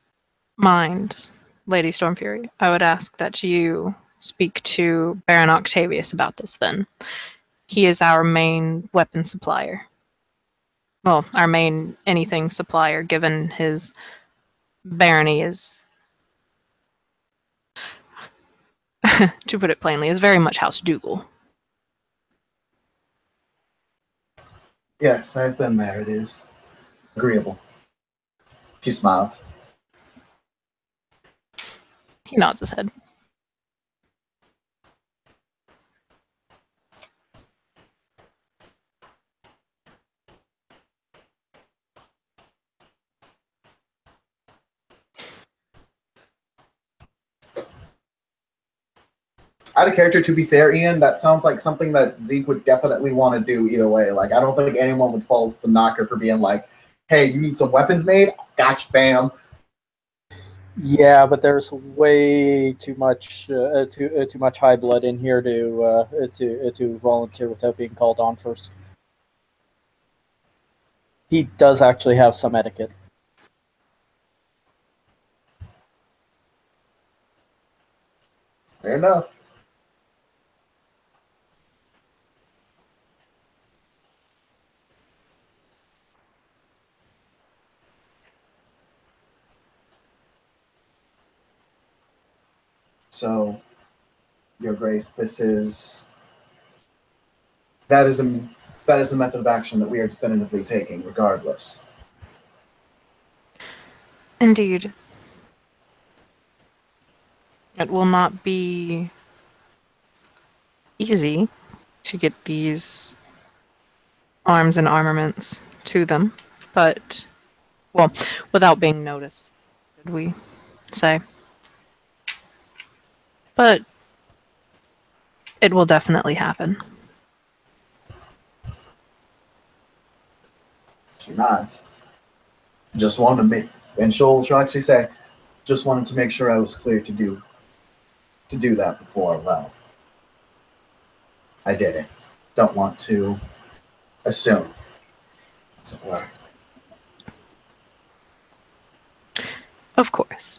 mind, Lady Stormfury, I would ask that you speak to Baron Octavius about this then. He is our main weapon supplier. Well, our main anything supplier, given his barony is, to put it plainly, is very much House Dougal. Yes, I've been there. It is agreeable. She smiles. He nods his head. Out of character, to be fair, Ian, that sounds like something that Zeke would definitely want to do either way. Like, I don't think anyone would fault the knocker for being like, hey, you need some weapons made? Gotcha, bam. Yeah, but there's way too much too much high blood in here to volunteer without being called on first. He does actually have some etiquette. Fair enough. So, Your Grace, that is a method of action that we are definitively taking, regardless. Indeed. It will not be easy to get these arms and armaments to them, but, well, without being noticed, did we say? But it will definitely happen. She nods. Just wanted to make, and she'll actually say, just wanted to make sure I was clear to do that before. Well, I did it. Don't want to assume, as it were. Of course.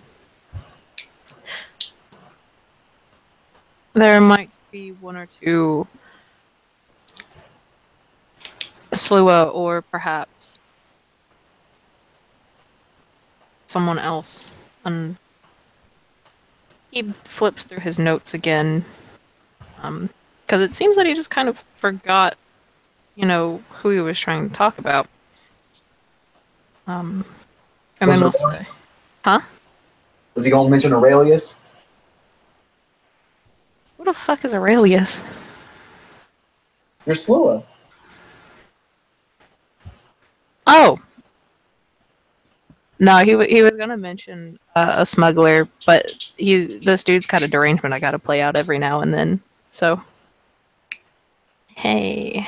There might be one or two Slua or perhaps someone else. And he flips through his notes again. Because it seems that he just kind of forgot, who he was trying to talk about. And then we'll say, huh? Was he going to mention Aurelius? What the fuck is Aurelius? You're Slua. Oh! No, he was gonna mention a smuggler, but this dude's got a derangement I gotta play out every now and then. So, hey,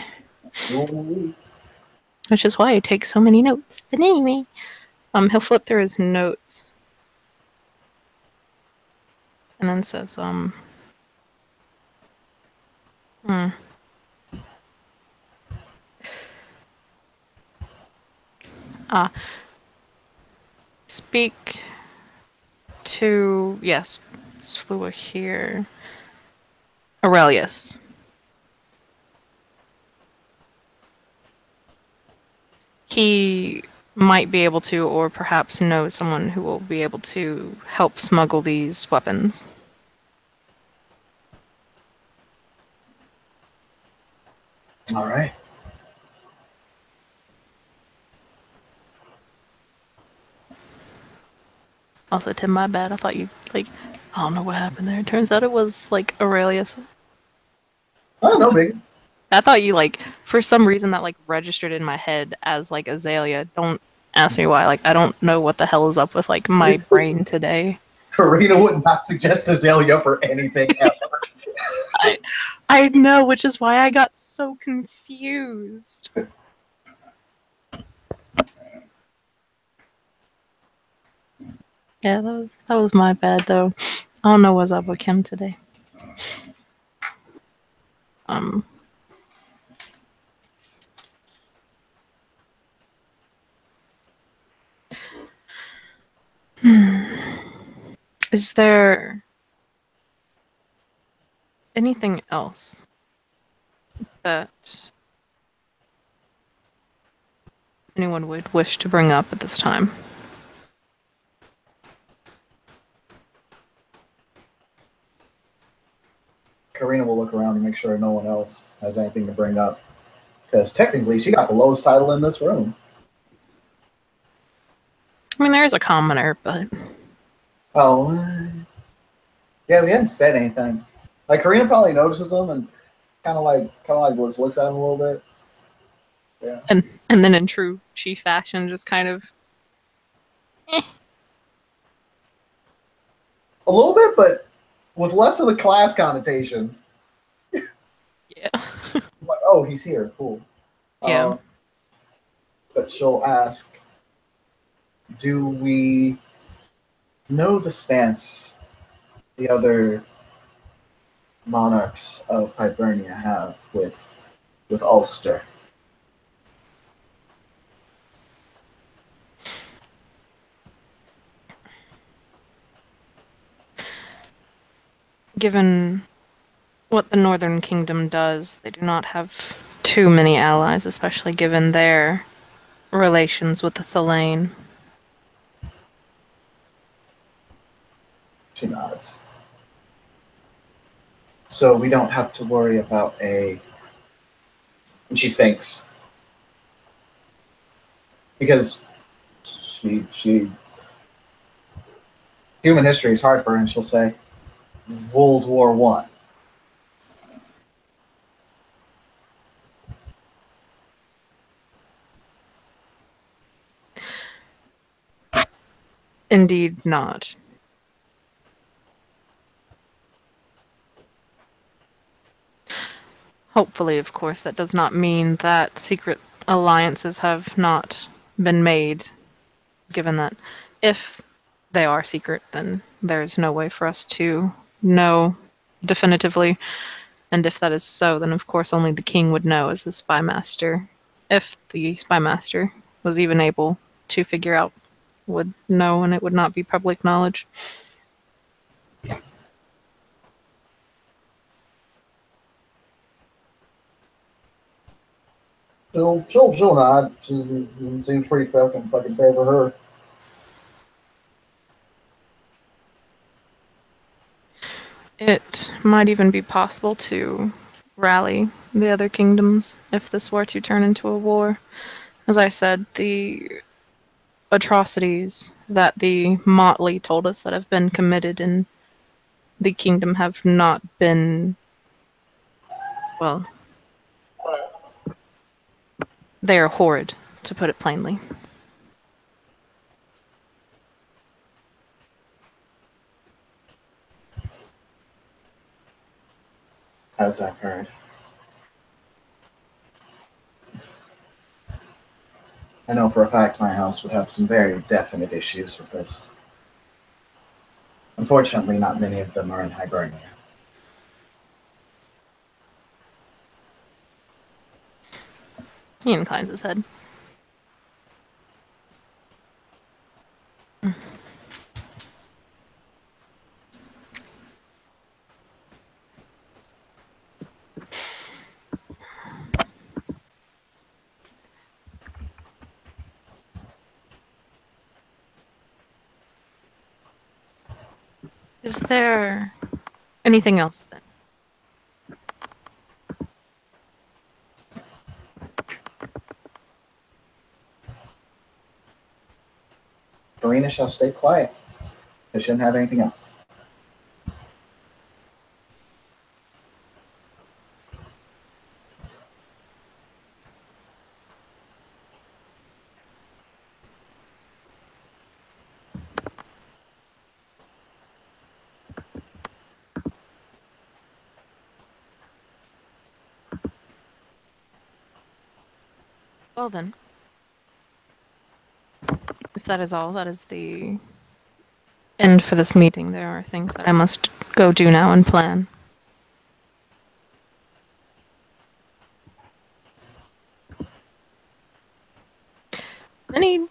which is why he takes so many notes. But anyway, he'll flip through his notes and then says, speak to, yes, Slua here. Aurelius. he might be able to, or perhaps know someone who will be able to help smuggle these weapons. All right. Also, Tim, my bad. I thought you, like, I don't know what happened there. It turns out it was, like, Aurelius. Oh, no big. I thought you, like, for some reason that, like, registered in my head as, like, Azalea. Don't ask me why. Like, I don't know what the hell is up with, like, my brain today. Karina would not suggest Azalea for anything ever. I know, which is why I got so confused. Yeah, that was my bad, though. I don't know what's up with Kim today. Is there anything else that anyone would wish to bring up at this time? Karina will look around and make sure no one else has anything to bring up. Because technically, she got the lowest title in this room. I mean, there is a commoner, but Oh, yeah, we hadn't said anything. Like Karina probably notices him and kind of like looks at him a little bit. Yeah, and then in true chief fashion, just kind of a little bit, but with less of the class connotations. yeah, It's like, oh, he's here, cool. yeah. But she'll ask, do we know the stance the other monarchs of Hibernia have with Ulster? Given what the Northern Kingdom does, they do not have too many allies, especially given their relations with the Thelain. She nods. So we don't have to worry about a. And she thinks, because she human history is hard for her, and she'll say, World War One. Indeed not. Hopefully, of course, that does not mean that secret alliances have not been made, given that if they are secret, then there's no way for us to know definitively. And if that is so, then of course only the king would know as a spy master. If the spy master was even able to figure out, would know, and it would not be public knowledge. She'll nod. She seems pretty fucking fair for her. It might even be possible to rally the other kingdoms if this were to turn into a war. As I said, the atrocities that the motley told us that have been committed in the kingdom have not been, well, they are horrid, to put it plainly. As I've heard. I know for a fact my house would have some very definite issues with this. Unfortunately, not many of them are in Hibernia. He inclines his head. Is there anything else then? Verena shall stay quiet. I shouldn't have anything else. Well then. If that is all, that is the end for this meeting. There are things that I must go do now and plan. Then he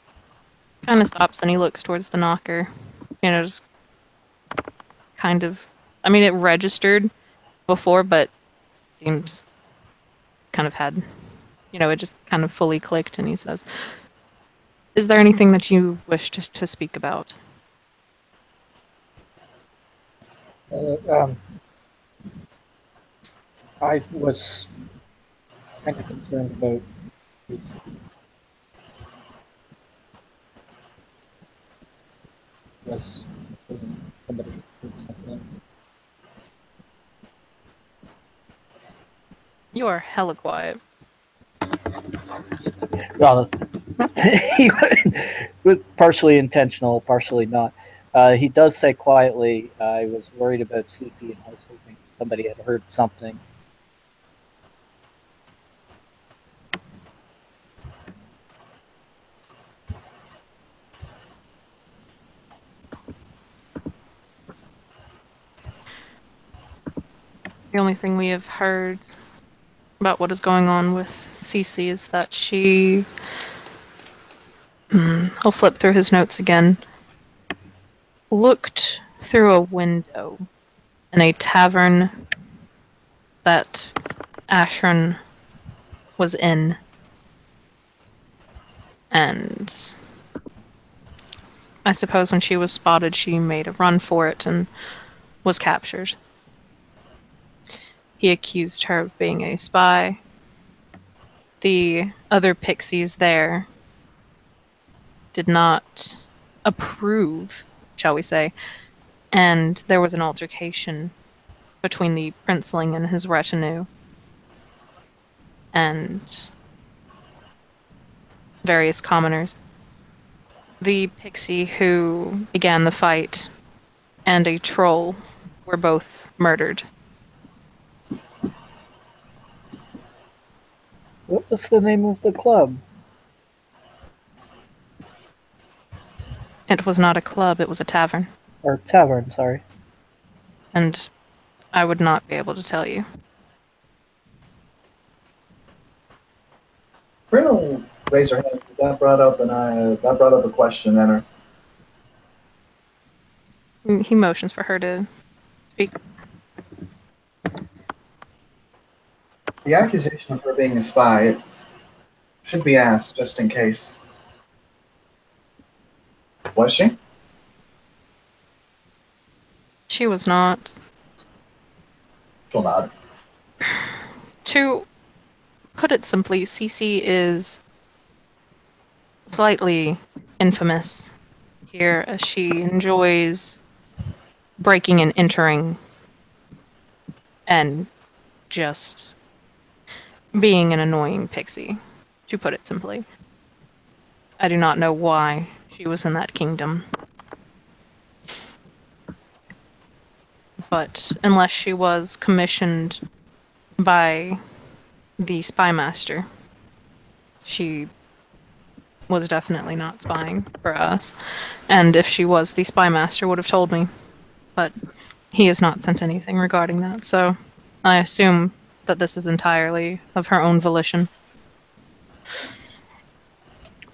kind of stops and he looks towards the knocker. You know, just kind of. I mean, it registered before, but seems kind of had. You know, it just kind of fully clicked, and he says, "Is there anything that you wish to speak about?" I was kind of concerned about his was somebody did something. You are hella quiet. Well, he was partially intentional, partially not. He does say quietly, I was worried about CC and I was hoping somebody had heard something. The only thing we have heard about what is going on with Cece is that she. He'll flip through his notes again. Looked through a window in a tavern that Ashran was in. And I suppose when she was spotted, she made a run for it and was captured. He accused her of being a spy. The other pixies there did not approve, shall we say, and there was an altercation between the princeling and his retinue and various commoners. The pixie who began the fight and a troll were both murdered. What was the name of the club? It was not a club, it was a tavern, Or tavern, sorry. and I would not be able to tell you. Verena will raise her hand. That brought up a question in her. He motions for her to speak. The accusation of her being a spy should be asked just in case. Was she? She was not. She'll nod. To put it simply, Cece is slightly infamous here as she enjoys breaking and entering and just being an annoying pixie, to put it simply. I do not know why she was in that kingdom. But unless she was commissioned by the spy master, she was definitely not spying for us. And if she was, the spy master would have told me. But he has not sent anything regarding that, so I assume that this is entirely of her own volition.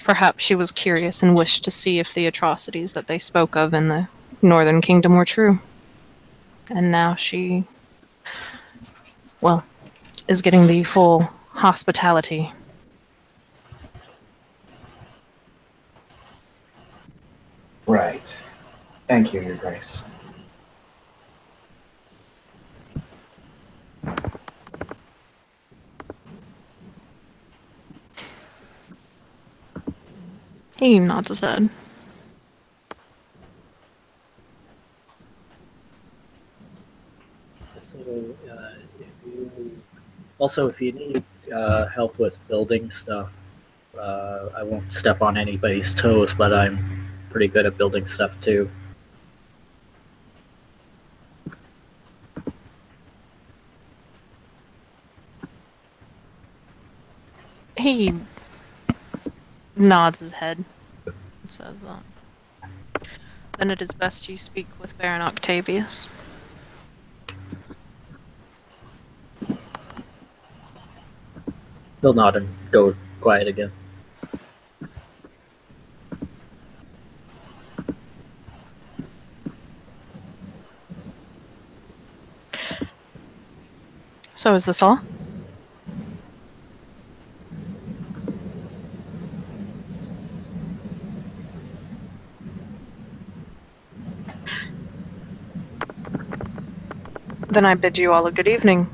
Perhaps she was curious and wished to see if the atrocities that they spoke of in the Northern Kingdom were true. And now she, well, is getting the full hospitality. Right. Thank you, Your Grace. He nods his head. So, if you need help with building stuff, I won't step on anybody's toes, but I'm pretty good at building stuff too. He nods his head and says, then it is best you speak with Baron Octavius. He'll nod and go quiet again. So is this all? Then I bid you all a good evening.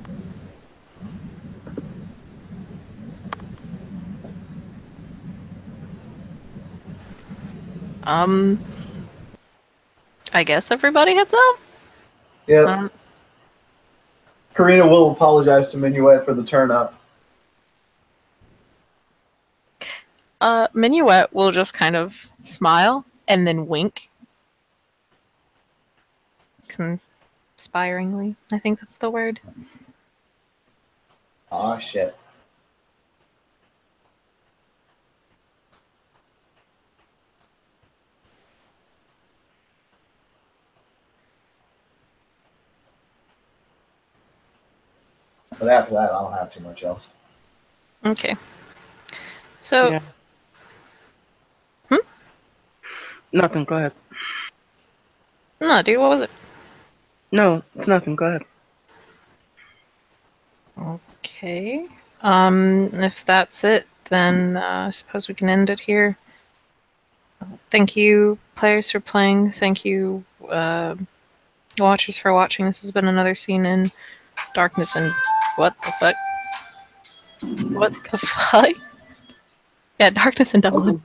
I guess everybody heads up? Yeah. Karina will apologize to Minuet for the turn up. Minuet will just kind of smile and then wink. Conspiringly, I think that's the word. Aw, shit. But after that, I don't have too much else. Okay. So... Yeah. Nothing, go ahead. No, dude, what was it? No, it's nothing, go ahead. Okay. If that's it, then I suppose we can end it here. Thank you, players, for playing. Thank you, watchers, for watching. This has been another scene in Darkness and... What the fuck? What the fuck? Yeah, Darkness and Dublin.